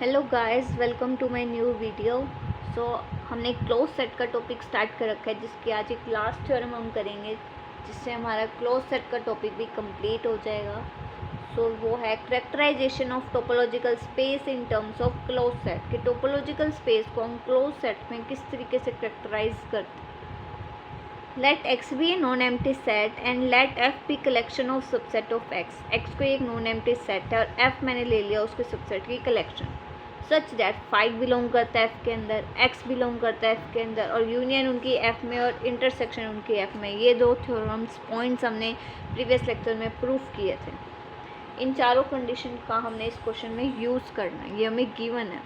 Hello guys, welcome to my new video. So हमने close set का topic start कर रखा है, जिसकी आज एक लास्ट थ्योरम हम करेंगे, जिससे हमारा क्लोज सेट का टॉपिक भी कंप्लीट हो जाएगा। सो वो है characterization of topological space in terms of close set, कि टोपोलॉजिकल स्पेस को हम क्लोज सेट में किस तरीके से करेक्टराइज करते हैं। Let X be a non empty set and let F be collection of subset of X. X को एक नॉन एम्प्टी सेट है और एफ मैंने ले लिया उसके सबसेट की collection, such that five belong करता है एफ के अंदर, एक्स बिलोंग करता है एफ के अंदर, और यूनियन उनकी एफ में और इंटरसेक्शन उनकी एफ में। ये दो थ्योरम्स पॉइंट्स हमने प्रीवियस लेक्चर में प्रूफ किए थे। इन चारों कंडीशन का हमने इस क्वेश्चन में यूज़ करना है, ये हमें गिवन है।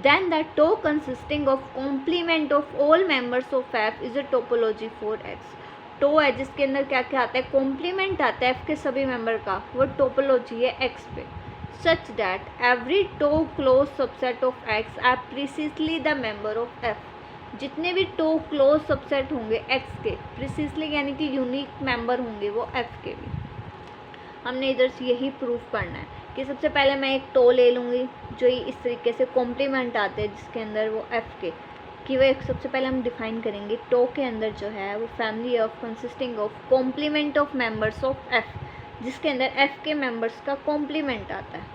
Then the tau consisting of complement of all members of F is a topology for X. Tau है जिसके अंदर क्या क्या आता है, कॉम्प्लीमेंट आता है एफ के सभी मेंबर का, वो टोपोलॉजी है एक्स पे। such that every tau close subset of X are precisely the member of F. जितने भी टो क्लोज सबसेट होंगे एक्स के, प्रीसिसली यानी कि यूनिक मेंबर होंगे वो एफ के भी। हमने इधर से यही प्रूफ करना है कि सबसे पहले मैं एक टो ले लूँगी जो इस तरीके से कॉम्प्लीमेंट आते हैं जिसके अंदर वो एफ के, कि वो एक सबसे पहले हम डिफाइन करेंगे टो के अंदर जो है वो family of consisting of complement of members of F, जिसके अंदर एफ के मेंबर्स का कॉम्प्लीमेंट आता है।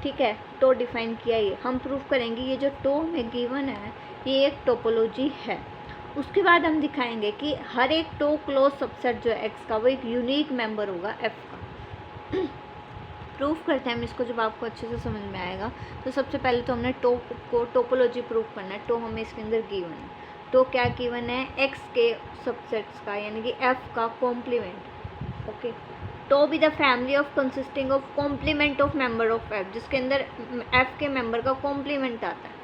ठीक है, टो डिफाइन किया, ये हम प्रूफ करेंगे ये जो टो में गिवन है ये एक टोपोलॉजी है। उसके बाद हम दिखाएंगे कि हर एक टो क्लोज सबसेट जो है एक्स का वो एक यूनिक मेंबर होगा एफ का। प्रूफ करते हैं हम इसको, जब आपको अच्छे से समझ में आएगा। तो सबसे पहले तो हमने टो को टोपोलॉजी प्रूफ करना है। टो हमें इसके अंदर गिवन है, टो क्या गिवन है, एक्स के सबसेट्स का यानी कि एफ का complement. Okay, tau be the family of consisting of complement of member of F, जिसके अंदर एफ के मेंबर का कॉम्प्लीमेंट आता है,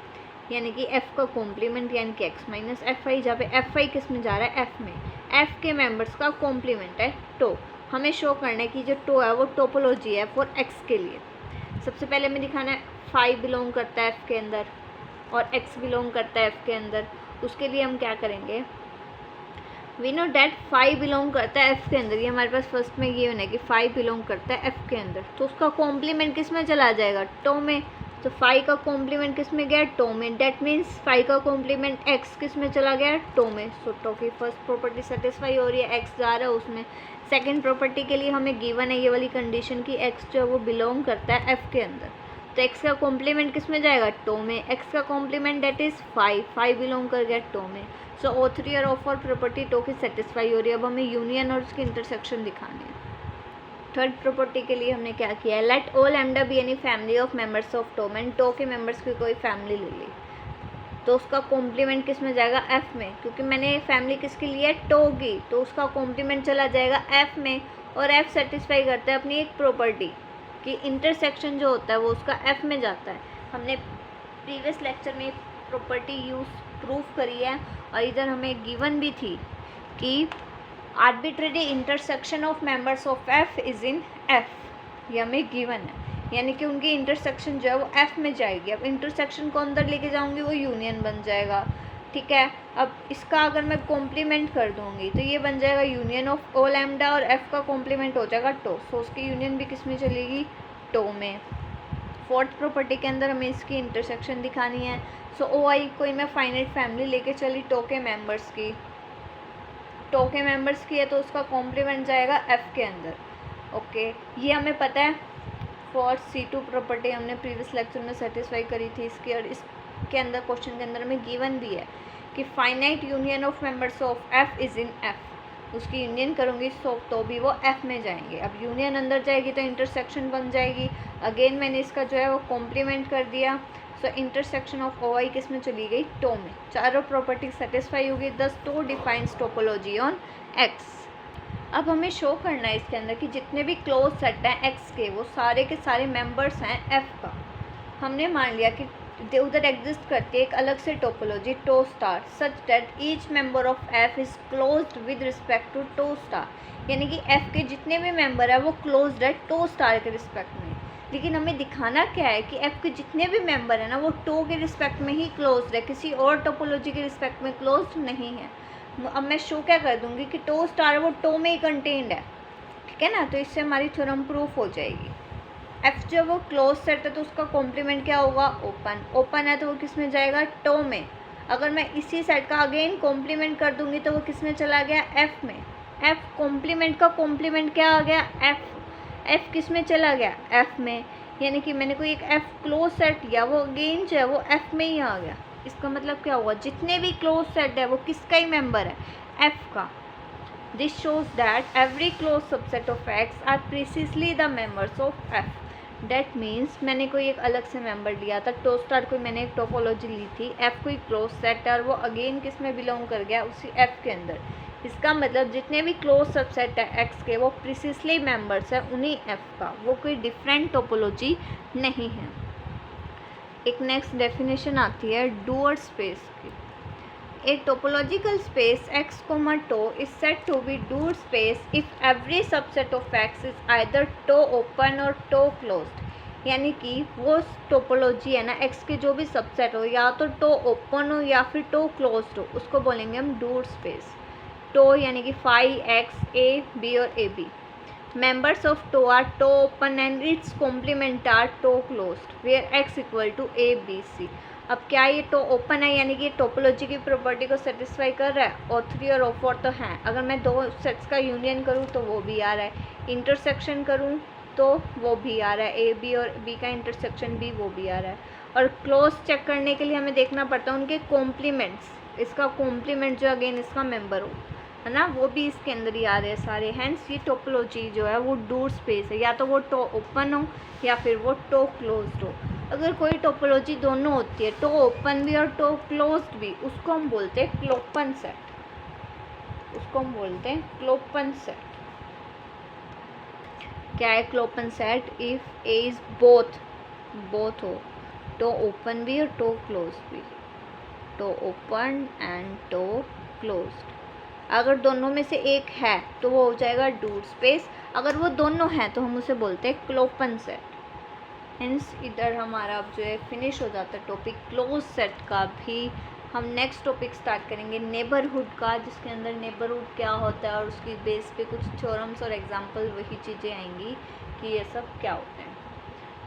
यानी कि एफ का कॉम्प्लीमेंट यानी कि एक्स माइनस एफ आई, जहाँ पे एफ आई किस में जा रहा है, एफ में। एफ के मेंबर्स का कॉम्प्लीमेंट है टो। हमें शो करना है कि जो टो है वो टोपोलॉजी है फॉर एक्स के लिए। सबसे पहले हमें दिखाना है फाइव बिलोंग करता है एफ के अंदर और एक्स बिलोंग करता है एफ के अंदर। उसके लिए हम क्या करेंगे, we know that phi belong करता है एफ के अंदर, ये हमारे पास फर्स्ट में ये होना है कि फाइव बिलोंग करता है एफ के अंदर, तो उसका कॉम्प्लीमेंट किस में चला जाएगा, टो में। तो फाइव का कॉम्प्लीमेंट किस में गया, टो में। डैट मीन्स फाइव का कॉम्प्लीमेंट एक्स किस में चला गया, टो में। सो टो की फर्स्ट प्रॉपर्टी सेटिस्फाई हो रही है, एक्स जा रहा है उसमें। सेकेंड प्रॉपर्टी के लिए हमें गिवन है ये वाली कंडीशन की एक्स जो है वो बिलोंग करता है एफ के अंदर, तो एक्स का कॉम्प्लीमेंट किस में जाएगा, टो में। एक्स का complement that is phi, phi belong कर गया टो में। सो ओ थ्री और ओ फोर प्रॉपर्टी टो की सेटिस्फाई हो रही है। अब हमें यूनियन और उसकी इंटरसेक्शन दिखानी है। थर्ड प्रॉपर्टी के लिए हमने क्या किया है, लेट ऑल एमडा be any family of members of tau. मैंने टो के मेंबर्स की कोई फैमिली ले ली, तो उसका कॉम्प्लीमेंट किस में जाएगा, एफ में, क्योंकि मैंने फैमिली किसके लिए, टो की, तो उसका कॉम्प्लीमेंट चला जाएगा एफ में। और एफ सेटिस्फाई करता है अपनी एक प्रॉपर्टी कि इंटरसेक्शन जो होता है वो उसका एफ में जाता है। हमने प्रीवियस लेक्चर में प्रॉपर्टी यूज प्रूफ करी है, और इधर हमें गिवन भी थी कि arbitrary intersection of members of F is in F, ये हमें गिवन है, यानी कि उनकी इंटरसेक्शन जो है वो एफ में जाएगी। अब इंटरसेक्शन को अंदर लेके जाऊंगी वो यूनियन बन जाएगा। ठीक है, अब इसका अगर मैं कॉम्प्लीमेंट कर दूंगी तो ये बन जाएगा यूनियन ऑफ ओ लैम्डा, और एफ का कॉम्प्लीमेंट हो जाएगा टो, सो उसकी यूनियन भी किस में चलेगी, टो में। फोर्थ प्रॉपर्टी के अंदर हमें इसकी इंटरसेक्शन दिखानी है। सो ओ आई कोई मैं फाइनाइट फैमिली लेके चली टो के मेंबर्स की, टो के मेंबर्स की है तो उसका कॉम्प्लीमेंट जाएगा एफ के अंदर। ओके, ये हमें पता है। फॉर C2 प्रॉपर्टी हमने प्रीवियस लेक्चर में सेटिस्फाई करी थी इसकी, और इसके अंदर क्वेश्चन के अंदर हमें गिवन भी है कि finite union of members of F is in F. उसकी यूनियन करूँगी तो भी वो एफ में जाएंगे। अब यूनियन अंदर जाएगी तो इंटरसेक्शन बन जाएगी। अगेन मैंने इसका जो है वो कॉम्प्लीमेंट कर दिया, सो इंटरसेक्शन ऑफ ओ आई किस में चली गई, टो में। चारों प्रॉपर्टी सेटिस्फाई होगी, thus tau defines topology on X. अब हमें शो करना है इसके अंदर कि जितने भी क्लोज सेट हैं एक्स के वो सारे के सारे मेंबर्स हैं एफ का। हमने मान लिया कि उधर एग्जिस्ट करती है एक अलग से topology tau star, such that each member of F is closed with respect to tau star, यानी कि एफ के जितने भी मेंबर है वो क्लोज्ड है टो स्टार के रिस्पेक्ट में। लेकिन हमें दिखाना क्या है कि एफ के जितने भी मेंबर है ना वो टो के रिस्पेक्ट में ही क्लोज्ड है, किसी और टोपोलॉजी के रिस्पेक्ट में क्लोज्ड नहीं है। अब मैं शो क्या कर दूंगी कि टो स्टार वो टो में ही कंटेन्ड है। ठीक है ना, तो इससे हमारी थ्योरम प्रूफ हो जाएगी। एफ जब वो क्लोज सेट है तो उसका कॉम्प्लीमेंट क्या होगा, ओपन। ओपन है तो वो किस में जाएगा, टो में। अगर मैं इसी सेट का अगेन कॉम्प्लीमेंट कर दूंगी तो वो किस में चला गया, एफ में। एफ कॉम्प्लीमेंट का कॉम्प्लीमेंट क्या आ गया, एफ। एफ किस में चला गया, एफ में। यानी कि मैंने कोई एक एफ क्लोज सेट लिया, वो अगेन जो है वो एफ में ही आ गया। इसका मतलब क्या हुआ, जितने भी क्लोज सेट है वो किसका ही मेंबर है, एफ का। This shows that every closed subset of X are precisely the members of F. That means मैंने कोई एक अलग से मेंबर लिया था, टो स्टार कोई मैंने एक टोपोलॉजी ली थी, F कोई क्लोज सेट है और वो अगेन किस में बिलोंग कर गया, उसी F के अंदर। इसका मतलब जितने भी क्लोज सबसेट है X के वो प्रिसिसली मेंबर्स है उन्हीं F का, वो कोई डिफरेंट टोपोलॉजी नहीं है। एक नेक्स्ट डेफिनेशन आती है डुअल स्पेस की। A topological space x, tau is said to be dual space if every subset of x is either tau open or tau closed। यानी कि वो टोपोलॉजी है ना x के जो भी सबसेट हो, या तो टो ओपन हो या फिर टो क्लोज्ड हो, उसको बोलेंगे हम डुअल स्पेस। टो यानी कि फाई x a b और a b। Members of tau are tau open and its complement are tau closed where x equal to a b c। अब क्या ये टो ओपन है, यानी कि ये टोपोलॉजी की प्रॉपर्टी को सेटिस्फाई कर रहा है, और 3 और O4 तो हैं। अगर मैं दो सेट्स का यूनियन करूँ तो वो भी आ रहा है, इंटरसेक्शन करूँ तो वो भी आ रहा है, ए बी और बी का इंटरसेक्शन भी वो भी आ रहा है। और क्लोज चेक करने के लिए हमें देखना पड़ता है उनके कॉम्प्लीमेंट्स, इसका कॉम्प्लीमेंट जो अगेन इसका मेंबर हो, है ना, वो भी इसके अंदर ही आ रहे हैं सारे। हैंस ये टोपोलॉजी जो है वो डुअल स्पेस है, या तो वो टो ओपन हो या फिर वो टो क्लोज्ड हो। अगर कोई टोपोलॉजी दोनों होती है, टो ओपन भी और टो क्लोज्ड भी, उसको हम बोलते हैं क्लोपन सेट। उसको हम बोलते हैं क्लोपन सेट। क्या है clopen set, if A is both हो, टो ओपन भी और टो क्लोज्ड भी, tau open and tau closed. अगर दोनों में से एक है तो वो हो जाएगा डुअल स्पेस, अगर वो दोनों हैं तो हम उसे बोलते हैं क्लोपन सेट। हेंस इधर हमारा अब जो है फिनिश हो जाता है टॉपिक क्लोज सेट का भी। हम नेक्स्ट टॉपिक स्टार्ट करेंगे नेबरहुड का, जिसके अंदर नेबरहुड क्या होता है और उसकी बेस पे कुछ थ्योरम्स और एग्जांपल वही चीज़ें आएंगी कि ये सब क्या होता है।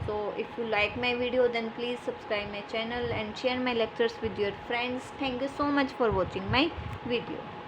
So if you like my video then please subscribe my channel and share my lectures with your friends. Thank you so much for watching my video.